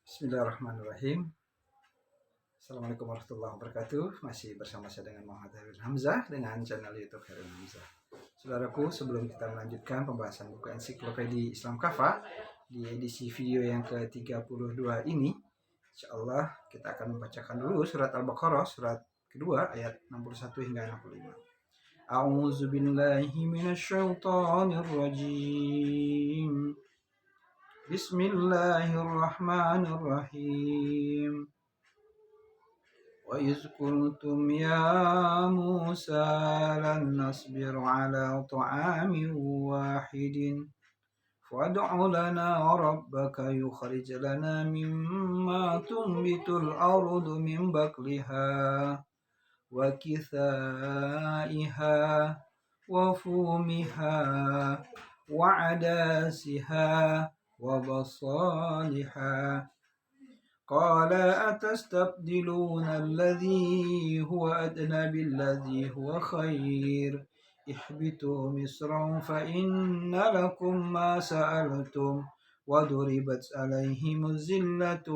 Bismillahirrahmanirrahim. Assalamualaikum warahmatullahi wabarakatuh. Masih bersama saya dengan Muhammad Herwin Hamzah dengan channel YouTube Herwin Hamzah. Saudaraku, sebelum kita melanjutkan pembahasan buku ensiklopedia Islam Kafa di edisi video yang ke-32 ini, insyaallah kita akan membacakan dulu surat Al-Baqarah surat kedua ayat 61 hingga 65. A'udzu billahi minasyaitonir rajim. Bismillahirrahmanirrahim. وَإِذْ قُلْتُمْ يَا مُوسَى لَن نَّصْبِرَ عَلَىٰ طَعَامٍ وَاحِدٍ فَادْعُ لَنَا رَبَّكَ يُخْرِجْ لَنَا مِمَّا تُنبِتُ الْأَرْضُ مِن بَقْلِهَا وَكِثَائِهَا وَفُومِهَا وَعَدَسِهَا وَبَصَالِهَا قال أتستبدلون الذي هو أدنى بالذي هو خير اهبطوا مصرا فإن لكم ما سألتم وضربت عليهم الذلة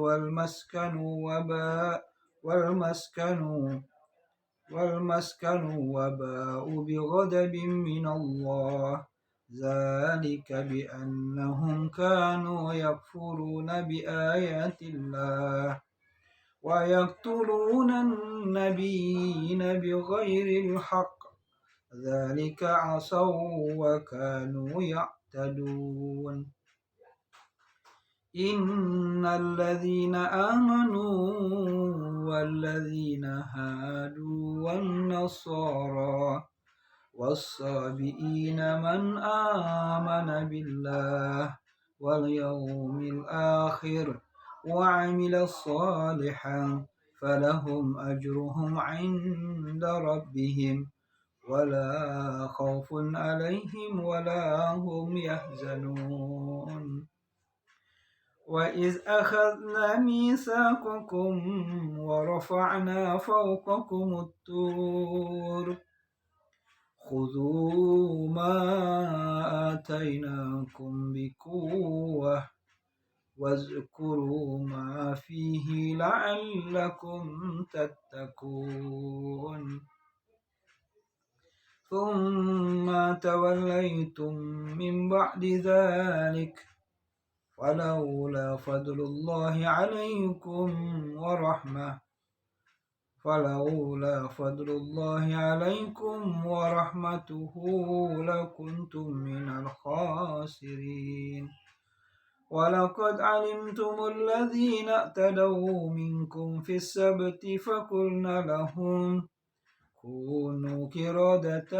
والمسكن وباءوا بغضب من الله ذلك بأنهم كانوا يكفرون بآيات الله ويقتلون النبيين بغير الحق ذلك عصوا وكانوا يعتدون إن الذين آمنوا والذين هادوا والنصارى والصابئين من آمن بالله واليوم الآخر وعمل صالحا فلهم أجرهم عند ربهم ولا خوف عليهم ولا هم يحزنون وإذ أخذنا ميثاقكم ورفعنا فوقكم الطور خذوا ما آتيناكم بقوة واذكروا ما فيه لعلكم تتقون ثم توليتم من بعد ذلك فلولا فضل الله عليكم ورحمته لكنتم من الخاسرين ولقد علمتم الذين اعتدوا منكم في السبت فقلنا لهم كونوا قردة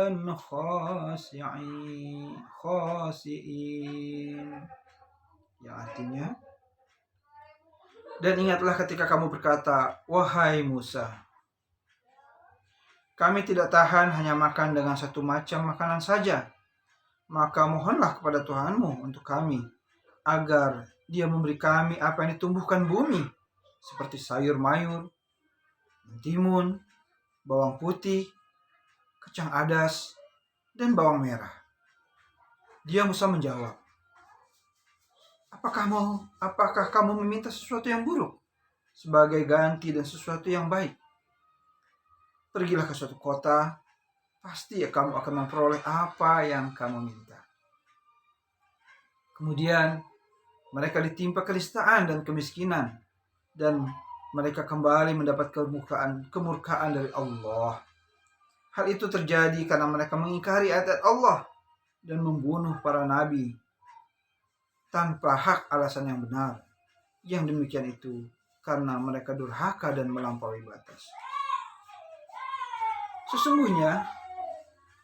خاسئين. Yang artinya, dan ingatlah ketika kamu berkata, wahai Musa, kami tidak tahan hanya makan dengan satu macam makanan saja. Maka mohonlah kepada Tuhanmu untuk kami, agar Dia memberi kami apa yang ditumbuhkan bumi, seperti sayur mayur, mentimun, bawang putih, kacang adas, dan bawang merah. Dia Musa menjawab, Apakah kamu meminta sesuatu yang buruk sebagai ganti dan sesuatu yang baik? Pergilah ke suatu kota, pasti kamu akan memperoleh apa yang kamu minta. Kemudian mereka ditimpa kenistaan dan kemiskinan, dan mereka kembali mendapat kemurkaan dari Allah. Hal itu terjadi karena mereka mengingkari ayat Allah dan membunuh para nabi tanpa hak alasan yang benar. Yang demikian itu karena mereka durhaka dan melampaui batas. Sesungguhnya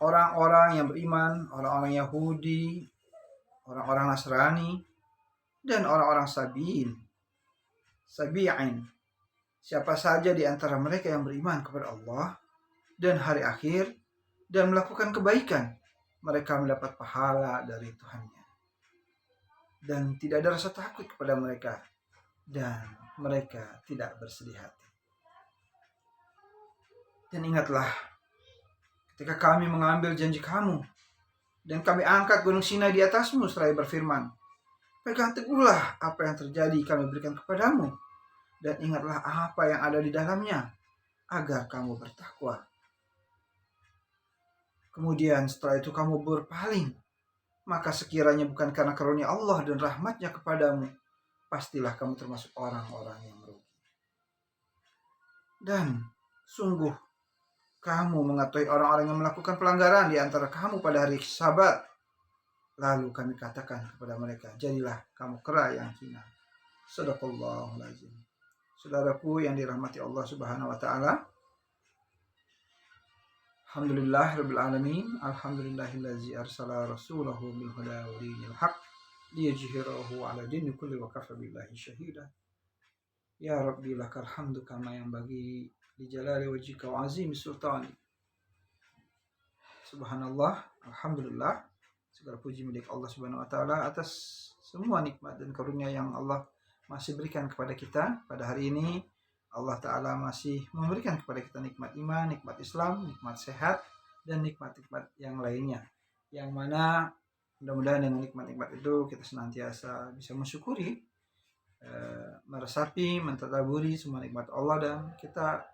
orang-orang yang beriman, orang-orang Yahudi, orang-orang Nasrani, dan orang-orang Sabi'in, siapa saja di antara mereka yang beriman kepada Allah dan hari akhir dan melakukan kebaikan, mereka mendapat pahala dari Tuhannya. Dan tidak ada rasa takut kepada mereka, dan mereka tidak bersedih hati. Dan ingatlah, ketika kami mengambil janji kamu, dan kami angkat gunung Sinai di atasmu seraya berfirman, Pegang teguhlah apa yang terjadi kami berikan kepadamu, dan ingatlah apa yang ada di dalamnya, agar kamu bertakwa. Kemudian setelah itu kamu berpaling, maka sekiranya bukan karena karunia Allah dan rahmatnya kepadamu, pastilah kamu termasuk orang-orang yang merugi. Dan sungguh kamu mengetahui orang-orang yang melakukan pelanggaran di antara kamu pada hari Sabat. Lalu kami katakan kepada mereka, jadilah kamu kera yang hina. Shadaqallahul azim. Saudaraku yang dirahmati Allah Subhanahu wa taala, alhamdulillah rabbil alamin, alhamdulillahillazi arsala rasulahu bil huda wa dinil haq liyuzhirahu 'ala dini kulli wa kafa billahi syahida. Ya Rabbi lakal hamdu kama yang bagi di jalali wajhika wa azim sultani. Subhanallah, alhamdulillah, segala puji milik Allah Subhanahu wa taala atas semua nikmat dan karunia yang Allah masih berikan kepada kita pada hari ini. Allah taala masih memberikan kepada kita nikmat iman, nikmat Islam, nikmat sehat, dan nikmat-nikmat yang lainnya. Yang mana mudah-mudahan dengan nikmat-nikmat itu kita senantiasa bisa mensyukuri, meresapi, mentadaburi semua nikmat Allah, dan kita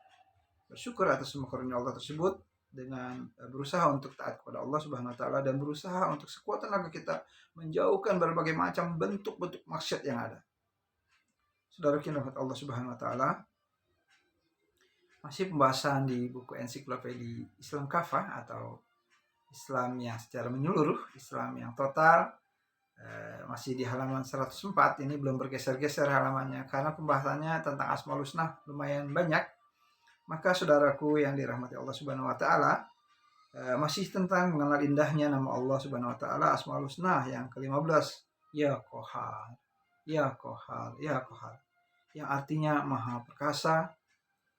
bersyukur atas semua karunia Allah tersebut dengan berusaha untuk taat kepada Allah Subhanahu wa taala, dan berusaha untuk sekuat tenaga kita menjauhkan berbagai macam bentuk-bentuk maksiat yang ada. Saudara rahmat Allah Subhanahu wa taala, masih pembahasan di buku ensiklopedia Islam Kafah atau Islam yang secara menyeluruh, Islam yang total. Masih di halaman 104, ini belum bergeser-geser halamannya karena pembahasannya tentang Asmaul Husna lumayan banyak. Maka saudaraku yang dirahmati Allah Subhanahu wa taala, masih tentang mengenal indahnya nama Allah Subhanahu wa taala Asmaul Husna yang ke-15, Ya Qahar, Ya Qahar, Ya Qahar, yang artinya Maha Perkasa,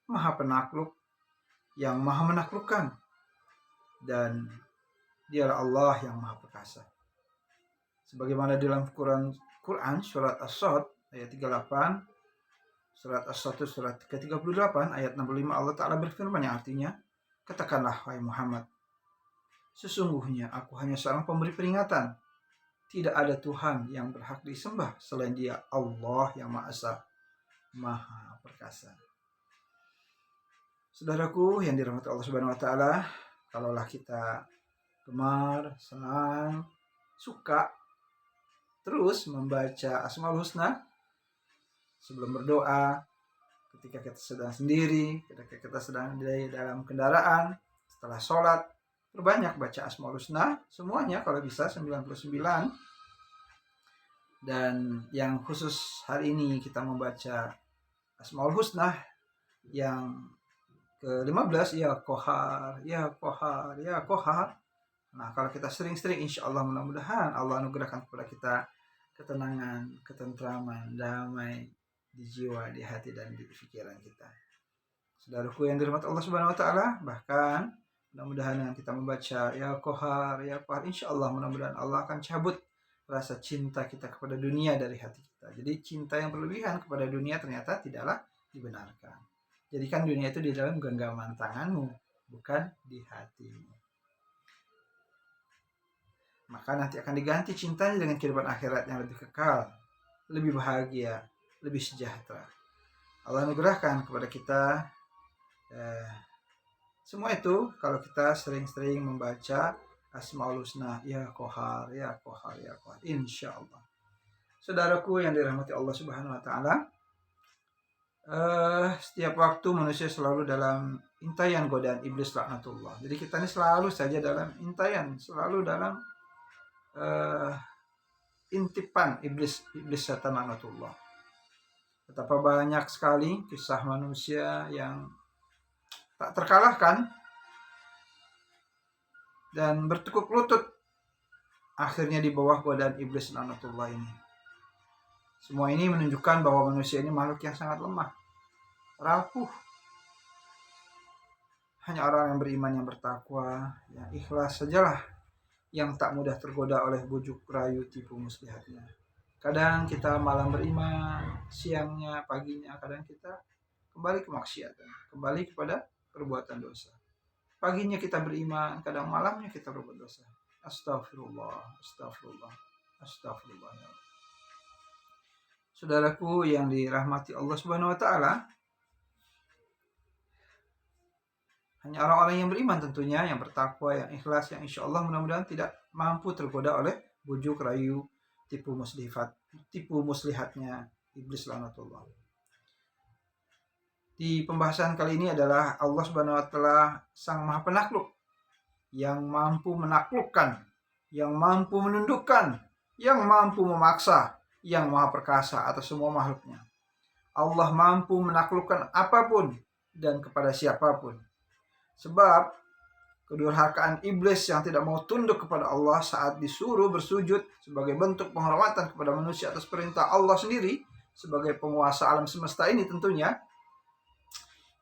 Maha Penakluk, yang Maha Menaklukkan, dan Dialah Allah yang Maha Perkasa. Sebagaimana dalam Quran surat As-Sadd ayat 38, surat As-Sadd surat ke-38 ayat 65, Allah Ta'ala berfirman yang artinya, katakanlah wahai Muhammad, sesungguhnya aku hanya seorang pemberi peringatan. Tidak ada Tuhan yang berhak disembah selain Dia, Allah yang Maha Esa, Maha Perkasa. Saudaraku yang dirahmati Allah Subhanahu wa taala, kalaulah kita gemar, senang, suka terus membaca Asmaul Husna sebelum berdoa, ketika kita sedang sendiri, ketika kita sedang di dalam kendaraan, setelah sholat, perbanyak baca Asmaul Husna semuanya kalau bisa 99. Dan yang khusus hari ini kita membaca Asmaul Husna yang ke-15, Ya Qahar, Ya Qahar, Ya Qahar. Nah, kalau kita sering-sering, insya Allah mudah-mudahan Allah anugerahkan kepada kita ketenangan, ketentraman, damai di jiwa, di hati, dan di pikiran kita. Saudaraku yang dirahmati Allah Subhanahu wa taala, bahkan mudah-mudahan dengan kita membaca Ya Qahar, Ya Qahar, insya Allah mudah-mudahan Allah akan cabut rasa cinta kita kepada dunia dari hati kita. Jadi cinta yang berlebihan kepada dunia ternyata tidaklah dibenarkan. Jadikan dunia itu di dalam genggaman tanganmu, bukan di hatimu. Maka nanti akan diganti cintanya dengan kehidupan akhirat yang lebih kekal, lebih bahagia, lebih sejahtera. Allah anugerahkan kepada kita semua itu kalau kita sering-sering membaca Asmaul Husna, Ya Qahar, Ya Qahar, Ya Qahar, insya Allah. Saudaraku yang dirahmati Allah Subhanahu wa taala, setiap waktu manusia selalu dalam intayan godaan iblis laknatullah. Jadi kita ini selalu saja dalam intayan, selalu dalam intipan iblis setan laknatullah. Betapa banyak sekali kisah manusia yang tak terkalahkan dan bertekuk lutut akhirnya di bawah godaan iblis laknatullah ini. Semua ini menunjukkan bahwa manusia ini makhluk yang sangat lemah, rapuh. Hanya orang yang beriman, yang bertakwa, yang ikhlas sajalah yang tak mudah tergoda oleh bujuk rayu tipu muslihatnya. Kadang kita malam beriman, siangnya, paginya, kadang kita kembali ke maksiatan, kembali kepada perbuatan dosa. Paginya kita beriman, kadang malamnya kita berbuat dosa. Astagfirullah, astagfirullah, astagfirullah. Saudaraku yang dirahmati Allah Subhanahu wa taala, hanya orang-orang yang beriman tentunya, yang bertakwa, yang ikhlas, yang insya Allah mudah-mudahan tidak mampu tergoda oleh bujuk rayu tipu muslihatnya iblis laknatullah. Di pembahasan kali ini adalah Allah Subhanahu wa taala Sang Maha Penakluk, yang mampu menaklukkan, yang mampu menundukkan, yang mampu memaksa, yang Maha Perkasa atas semua makhluknya. Allah mampu menaklukkan apapun dan kepada siapapun. Sebab kedurhakaan iblis yang tidak mau tunduk kepada Allah saat disuruh bersujud sebagai bentuk penghormatan kepada manusia atas perintah Allah sendiri sebagai penguasa alam semesta ini, tentunya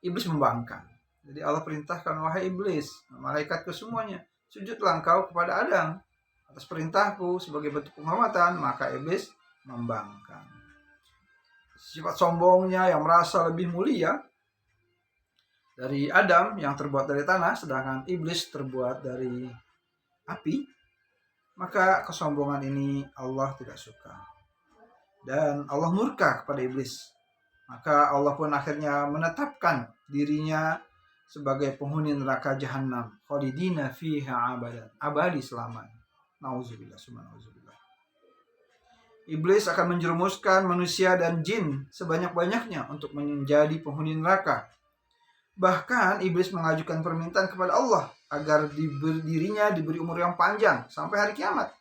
iblis membangkang. Jadi Allah perintahkan, wahai iblis, malaikatku semuanya, sujudlah engkau kepada Adam atas perintahku sebagai bentuk penghormatan. Maka iblis membangkang. Sifat sombongnya yang merasa lebih mulia dari Adam yang terbuat dari tanah, sedangkan iblis terbuat dari api, maka kesombongan ini Allah tidak suka. Dan Allah murka kepada iblis. Maka Allah pun akhirnya menetapkan dirinya sebagai penghuni neraka Jahannam, khalidina fiha abadan, abadi selamanya. Nauzubillah, summa nauzubillah. Iblis akan menjerumuskan manusia dan jin sebanyak-banyaknya untuk menjadi penghuni neraka. Bahkan iblis mengajukan permintaan kepada Allah agar dirinya diberi umur yang panjang sampai hari kiamat.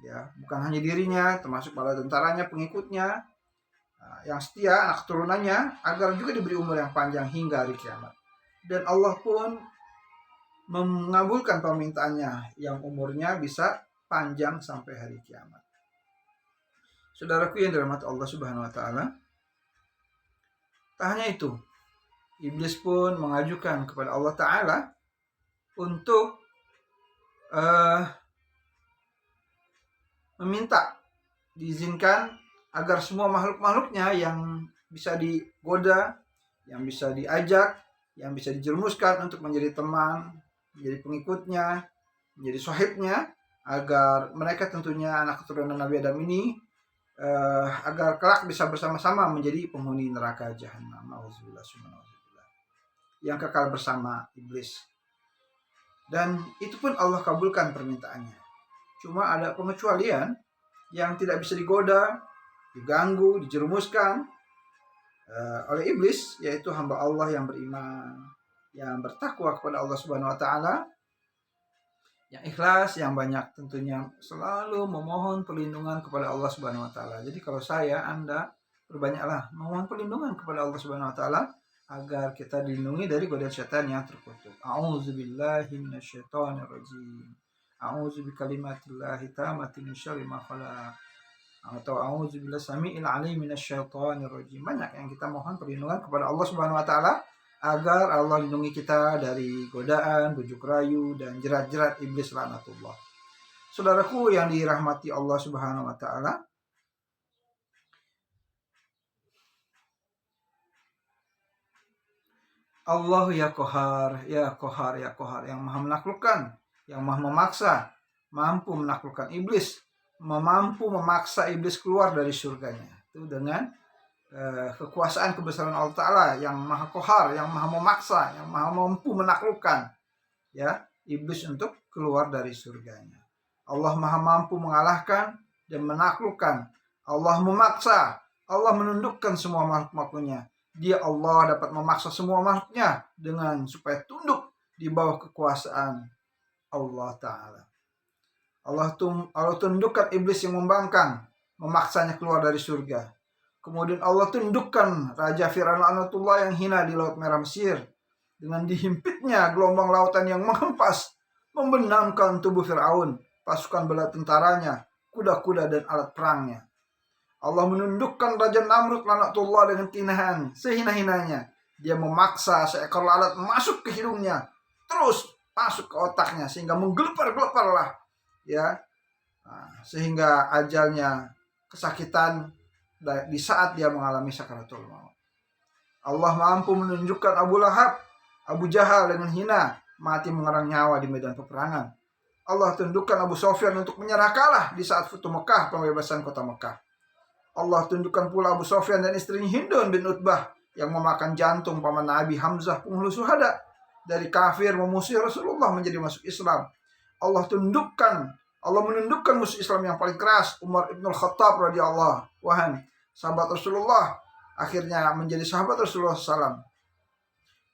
Ya, bukan hanya dirinya, termasuk para tentaranya, pengikutnya, yang setia, anak keturunannya, agar juga diberi umur yang panjang hingga hari kiamat. Dan Allah pun mengabulkan permintaannya yang umurnya bisa panjang sampai hari kiamat. Saudaraku yang dirahmati Allah Subhanahu wa taala, tak hanya itu, iblis pun mengajukan kepada Allah Ta'ala untuk meminta diizinkan agar semua makhluk-makhluknya yang bisa digoda, yang bisa diajak, yang bisa dijerumuskan untuk menjadi teman, menjadi pengikutnya, menjadi sahibnya, agar mereka tentunya anak keturunan Nabi Adam ini agar kelak bisa bersama-sama menjadi penghuni neraka Jahannam, nauzubillah, yang kekal bersama iblis. Dan itu pun Allah kabulkan permintaannya. Cuma ada pengecualian yang tidak bisa digoda, diganggu, dijerumuskan oleh iblis, yaitu hamba Allah yang beriman, yang bertakwa kepada Allah Subhanahu wa taala, yang ikhlas, yang banyak tentunya selalu memohon perlindungan kepada Allah Subhanahu wa taala. Jadi kalau Anda perbanyaklah memohon perlindungan kepada Allah Subhanahu wa taala agar kita dilindungi dari godaan setan yang terkutuk. A'udzubillahi minasyaitonirrajim. A'udzu bikalimatillahi tammati min syarri ma khalaq. Atau a'udzubillahi samiil alim minasyaitonirrajim. Banyak yang kita mohon perlindungan kepada Allah Subhanahu wa taala agar Allah lindungi kita dari godaan, bujuk rayu, dan jerat-jerat iblis laknatullah. Saudaraku yang dirahmati Allah Subhanahu wa taala, Allah ya Qahar, ya Qahar, ya Qahar, yang maha menaklukkan, yang maha memaksa, mampu menaklukkan iblis, mampu memaksa iblis keluar dari surganya. Itu dengan kekuasaan kebesaran Allah Ta'ala yang maha Qahar, yang maha memaksa, yang maha mampu menaklukkan ya iblis untuk keluar dari surganya. Allah maha mampu mengalahkan dan menaklukkan. Allah memaksa, Allah menundukkan semua makhluk-makhluknya. Dia Allah dapat memaksa semua makhluknya dengan supaya tunduk di bawah kekuasaan Allah Ta'ala. Allah tundukkan iblis yang membangkang, memaksanya keluar dari surga. Kemudian Allah tundukkan Raja Fir'aun laknatullah yang hina di Laut Merah Mesir dengan dihimpitnya gelombang lautan yang menghempas, membenamkan tubuh Fir'aun, pasukan bala tentaranya, kuda-kuda dan alat perangnya. Allah menundukkan Raja Namrud laknatullah dengan kinahan sehina-hinanya. Dia memaksa seekor lalat masuk ke hidungnya, terus masuk ke otaknya sehingga menggelepar-geleparlah ya. Sehingga ajalnya kesakitan di saat dia mengalami sakaratul maut. Allah mampu menunjukkan Abu Lahab, Abu Jahal dengan hina mati mengerang nyawa di medan peperangan. Allah tundukkan Abu Sufyan untuk menyerah kalah di saat Futuh Mekah, pembebasan kota Mekah. Allah tundukkan pula Abu Sufyan dan istrinya Hindun bin Utbah yang memakan jantung paman Nabi Hamzah penghulu syuhada. Dari kafir memusuhi Rasulullah menjadi masuk Islam. Allah menundukkan musuh Islam yang paling keras, Umar ibn Khattab radhiyallahu anhu, sahabat Rasulullah, akhirnya menjadi sahabat Rasulullah SAW.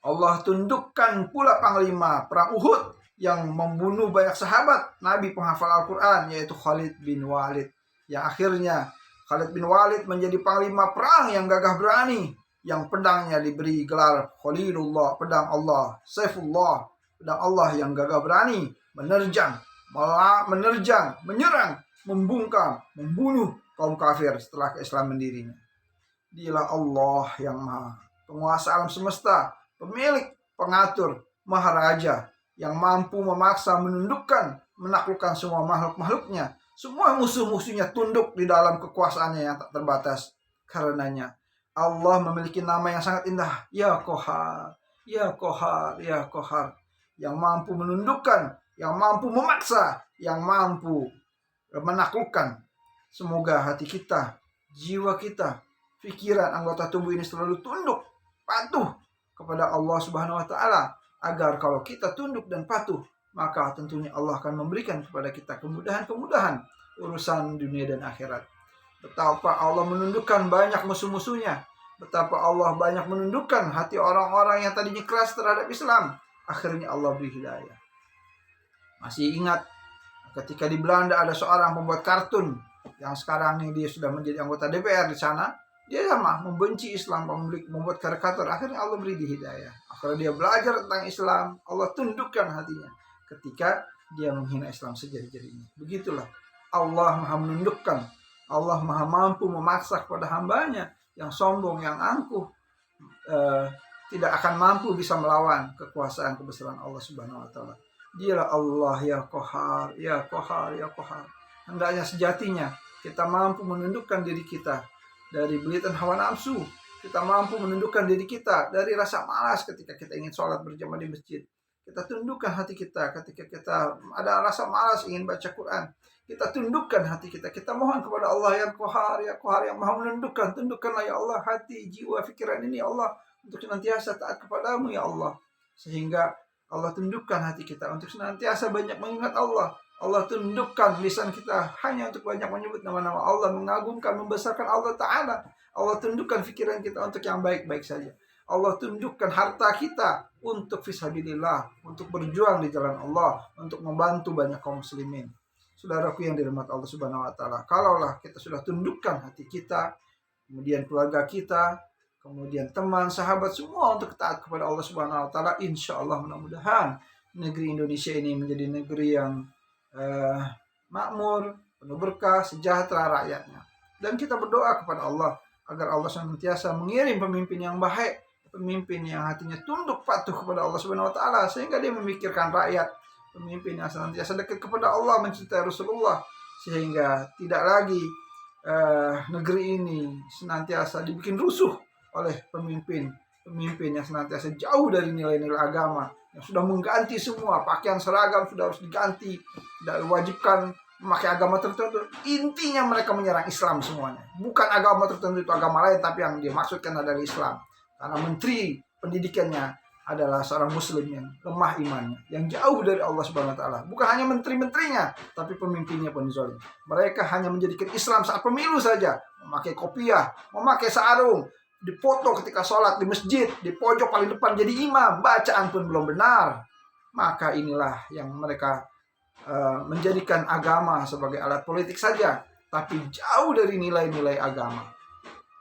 Allah tundukkan pula panglima perang Uhud yang membunuh banyak sahabat Nabi penghafal Al-Quran, yaitu Khalid bin Walid. Yang akhirnya Khalid bin Walid menjadi panglima perang yang gagah berani, yang pedangnya diberi gelar Khalilullah, pedang Allah, Saifullah, pedang Allah yang gagah berani, menyerang, membungkam, membunuh kaum kafir setelah keislaman dirinya. Dialah Allah yang maha penguasa alam semesta, pemilik, pengatur, maharaja, yang mampu memaksa, menundukkan, menaklukkan semua makhluk-makhluknya. Semua musuh-musuhnya tunduk di dalam kekuasaannya yang tak terbatas. Karenanya Allah memiliki nama yang sangat indah, Ya Qahar, Ya Qahar, Ya Qahar, yang mampu menundukkan, yang mampu memaksa, yang mampu menaklukkan. Semoga hati kita, jiwa kita, pikiran, anggota tubuh ini selalu tunduk, patuh kepada Allah Subhanahu wa taala, agar kalau kita tunduk dan patuh, maka tentunya Allah akan memberikan kepada kita kemudahan-kemudahan urusan dunia dan akhirat. Betapa Allah menundukkan banyak musuh-musuhnya. Betapa Allah banyak menundukkan hati orang-orang yang tadinya keras terhadap Islam. Akhirnya Allah beri hidayah. Masih ingat ketika di Belanda ada seorang pembuat kartun yang sekarang ini dia sudah menjadi anggota DPR di sana. Dia sama membenci Islam, membuat karikatur. Akhirnya Allah beri dia hidayah. Akhirnya dia belajar tentang Islam. Allah tundukkan hatinya ketika dia menghina Islam sejari-jarinya. Begitulah Allah maha menundukkan. Allah maha mampu memaksa kepada hambanya yang sombong, yang angkuh, tidak akan mampu bisa melawan kekuasaan kebesaran Allah Subhanahu wa taala. Dialah Allah Ya Qahar, Ya Qahar, Ya Qahar. Hendaknya sejatinya kita mampu menundukkan diri kita dari belitan hawa nafsu. Kita mampu menundukkan diri kita dari rasa malas ketika kita ingin sholat berjamaah di masjid. Kita tundukkan hati kita ketika kita ada rasa malas ingin baca Quran. Kita tundukkan hati kita. Kita mohon kepada Allah Ya Qahar, Ya Qahar, yang maha menundukkan. Tundukkanlah Ya Allah hati, jiwa, pikiran ini Ya Allah, untuk senantiasa taat kepadamu Ya Allah. Sehingga Allah tundukkan hati kita untuk senantiasa banyak mengingat Allah. Allah tundukkan lisan kita hanya untuk banyak menyebut nama-nama Allah, mengagungkan, membesarkan Allah Ta'ala. Allah tundukkan pikiran kita untuk yang baik-baik saja. Allah tundukkan harta kita untuk fisabilillah, untuk berjuang di jalan Allah, untuk membantu banyak kaum muslimin. Saudaraku yang dirahmati Allah Subhanahu wa taala, kalaulah kita sudah tundukkan hati kita, kemudian keluarga kita, kemudian teman, sahabat, semua untuk taat kepada Allah Subhanahu wa taala, insya Allah mudah-mudahan negeri Indonesia ini menjadi negeri yang makmur, penuh berkah, sejahtera rakyatnya. Dan kita berdoa kepada Allah agar Allah senantiasa mengirim pemimpin yang baik, pemimpin yang hatinya tunduk patuh kepada Allah Subhanahu wa taala, sehingga dia memikirkan rakyat, pemimpin yang senantiasa dekat kepada Allah, mencintai Rasulullah, sehingga tidak lagi negeri ini senantiasa dibikin rusuh oleh pemimpin yang senantiasa jauh dari nilai-nilai agama, yang sudah mengganti semua, pakaian seragam sudah harus diganti, tidak diwajibkan memakai agama tertentu. Intinya mereka menyerang Islam semuanya, bukan agama tertentu itu agama lain, tapi yang dia maksudkan adalah Islam, karena menteri pendidikannya adalah seorang muslim yang lemah imannya, yang jauh dari Allah Subhanahu wa taala. Bukan hanya menteri-menterinya, tapi pemimpinnya pun zalim. Mereka hanya menjadikan Islam saat pemilu saja, memakai kopiah, memakai sarung, dipoto ketika sholat di masjid, di pojok paling depan jadi imam, bacaan pun belum benar. Maka inilah yang mereka menjadikan agama sebagai alat politik saja, tapi jauh dari nilai-nilai agama.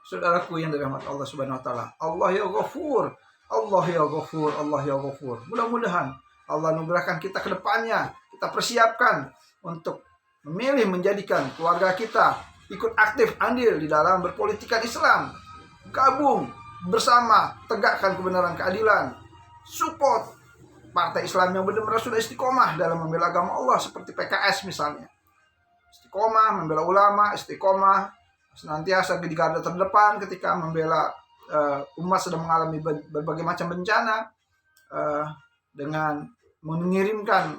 Saudaraku yang dirahmati Allah Subhanahu wa taala, Allah ya Ghafur, Allah ya Ghafur, Allah ya Ghafur. Mudah-mudahan Allah anugerahkan kita ke depannya, kita persiapkan untuk memilih menjadikan keluarga kita ikut aktif andil di dalam berpolitikan Islam, gabung bersama, tegakkan kebenaran, keadilan, support partai Islam yang benar-benar sudah istiqomah dalam membela agama Allah, seperti PKS misalnya. Istiqomah membela ulama, istiqomah senantiasa di garda terdepan ketika membela umat sedang mengalami berbagai macam bencana, dengan mengirimkan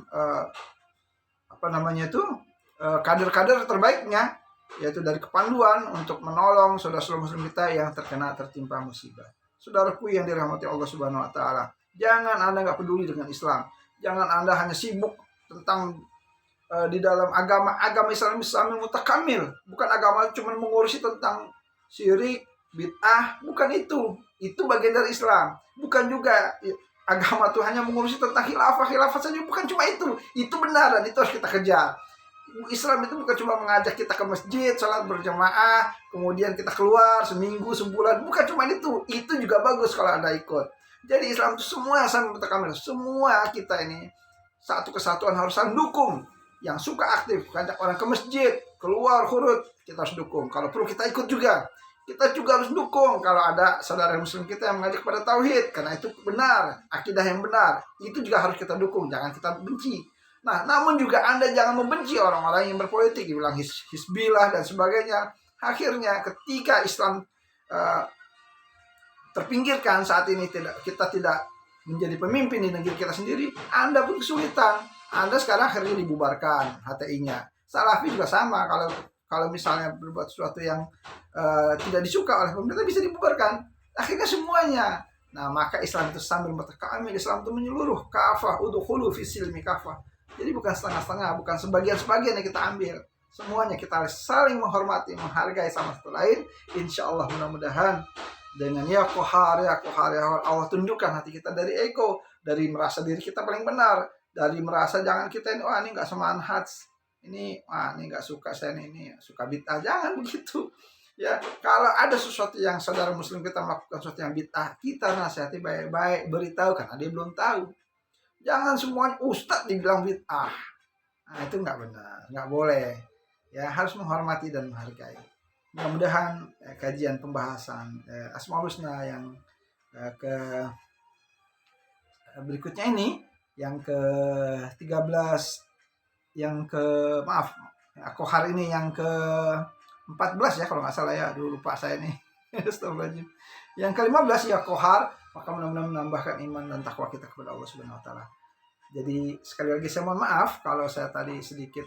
kader-kader terbaiknya yaitu dari kepanduan untuk menolong saudara-saudara muslim kita yang tertimpa musibah. Saudaraku yang dirahmati Allah Subhanahu wa taala, jangan Anda nggak peduli dengan Islam. Jangan Anda hanya sibuk tentang di dalam agama Islam mutakamil, bukan agama cuma mengurusi tentang syirik, bid'ah, bukan itu. Itu bagian dari Islam. Bukan juga agama tuh hanya mengurusi tentang khilafah saja, bukan cuma itu. Itu benar dan itu harus kita kejar. Islam itu bukan cuma mengajak kita ke masjid, sholat berjamaah, kemudian kita keluar seminggu, sebulan. Bukan cuma itu. Itu juga bagus kalau Anda ikut. Jadi Islam itu semua sama mutakamil. Semua kita ini satu kesatuan harus saling dukung. Yang suka aktif, ngajak orang ke masjid, keluar khurut, kita harus dukung. Kalau perlu kita ikut juga. Kita juga harus dukung kalau ada saudara muslim kita yang mengajak pada tauhid. Karena itu benar, akidah yang benar. Itu juga harus kita dukung, jangan kita benci. Nah, namun juga Anda jangan membenci orang-orang yang berpolitik, dibilang hizbilah dan sebagainya. Akhirnya ketika Islam terpinggirkan saat ini, kita tidak menjadi pemimpin di negeri kita sendiri, Anda pun kesulitan. Anda sekarang akhirnya dibubarkan HTI-nya. Salafi juga sama, kalau misalnya berbuat sesuatu yang tidak disuka oleh pemerintah bisa dibubarkan. Akhirnya semuanya. Nah, maka Islam itu sambil mutakamil, Islam itu menyeluruh, kafah, udkhulu fi silmi kafah. Jadi bukan setengah-setengah, bukan sebagian-sebagian yang kita ambil. Semuanya kita harus saling menghormati, menghargai sama satu lain. Insya Allah mudah-mudahan dengan ya kohar, Allah tundukkan hati kita dari ego, dari merasa diri kita paling benar, dari merasa jangan kita ini, ini nggak semanhat, ini nggak suka, saya ini suka bid'ah. Jangan begitu. Ya, kalau ada sesuatu yang saudara muslim kita melakukan sesuatu yang bid'ah, kita nasihati baik-baik, beritahu karena dia belum tahu. Jangan semuanya ustadz dibilang bid'ah. Nah, itu nggak benar, nggak boleh. Ya, harus menghormati dan menghargai. Mudah-mudahan kajian pembahasan Asmaul Husna yang berikutnya ini, yang ke-13, Kohar ini yang ke-14 ya kalau nggak salah ya, lupa saya nih. Yang ke-15 ya Kohar, maka mudah-mudahan menambahkan iman dan takwa kita kepada Allah Subhanahu wa taala. Jadi sekali lagi saya mohon maaf kalau saya tadi sedikit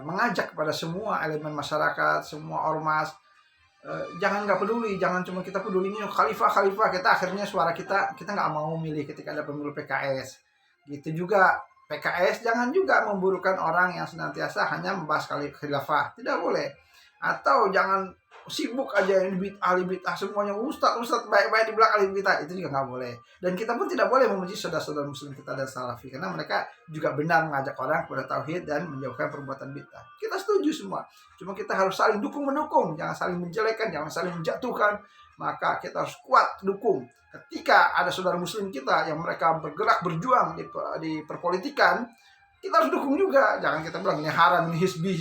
mengajak kepada semua elemen masyarakat, semua ormas, jangan nggak peduli, jangan cuma kita peduli ini khalifah, kita akhirnya suara kita nggak mau milih ketika ada pemilu PKS. Gitu juga PKS jangan juga memburukan orang yang senantiasa hanya membahas khilafah, tidak boleh. Atau jangan sibuk aja ini ahli bid'ah semuanya, ustaz baik-baik di belakang ahli bid'ah, itu juga nggak boleh. Dan kita pun tidak boleh memuji saudara-saudara muslim kita dan salafi, karena mereka juga benar mengajak orang kepada tauhid dan menjauhkan perbuatan bid'ah. Kita setuju semua, cuma kita harus saling dukung-mendukung, jangan saling menjelekkan, jangan saling menjatuhkan. Maka kita harus kuat dukung. Ketika ada saudara muslim kita yang mereka bergerak berjuang di perpolitikan, kita harus dukung juga. Jangan kita bilang ini haram, ini hizbi,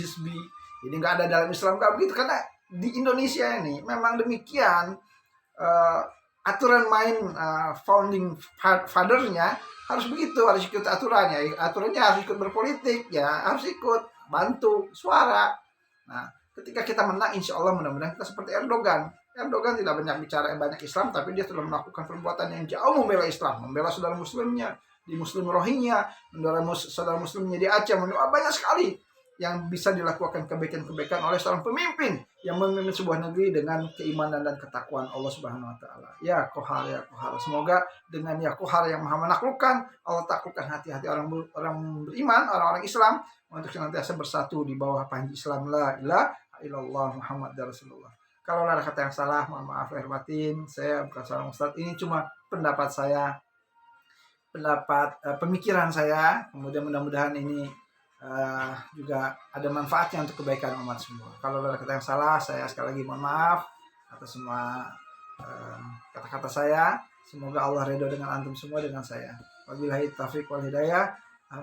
ini nggak ada dalam Islam, nggak begitu. Karena di Indonesia ini memang demikian, aturan main founding father-nya harus begitu, harus ikut aturannya harus ikut berpolitik, ya harus ikut bantu suara. Nah, ketika kita menang, insya Allah mudah-mudahan kita seperti Erdogan tidak banyak bicara banyak Islam, tapi dia telah melakukan perbuatan yang jauh membela Islam, membela saudara muslimnya di Muslim Rohingya, membela saudara muslimnya di Aceh, banyak sekali yang bisa dilakukan kebaikan-kebaikan oleh seorang pemimpin yang memimpin sebuah negeri dengan keimanan dan ketakwaan Allah Subhanahu wa taala. Ya Kohar. Semoga dengan ya Kohar yang Maha menaklukkan, Allah taklukkan hati-hati orang beriman, orang-orang Islam untuk senantiasa bersatu di bawah panji Islam, la ilaha illallah Muhammad Rasulullah. Kalau ada kata yang salah, mohon maaf lahir batin. Saya bukan seorang ustadz, ini cuma pendapat saya, pemikiran saya. Kemudian mudah-mudahan ini juga ada manfaatnya untuk kebaikan umat semua. Kalau ada kata yang salah, saya sekali lagi mohon maaf atas semua kata-kata saya. Semoga Allah ridho dengan antum semua, dengan saya. Wabillahi taufiq wal hidayah.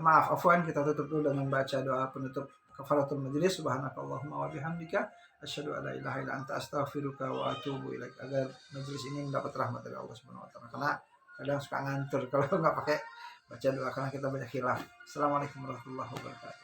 Maaf, afwan, kita tutup dulu dengan baca doa penutup kafaratul majlis. Subhanakallahumma wa bihamdika asyhadu an la ilaha illa anta astaghfiruka wa atubu ilaik. Agar majlis ini mendapat rahmat dari Allah Subhanahu wa taala. Karena kadang suka ngantur kalau nggak pakai baca doa, karena kita banyak khilaf. Assalamualaikum warahmatullahi wabarakatuh.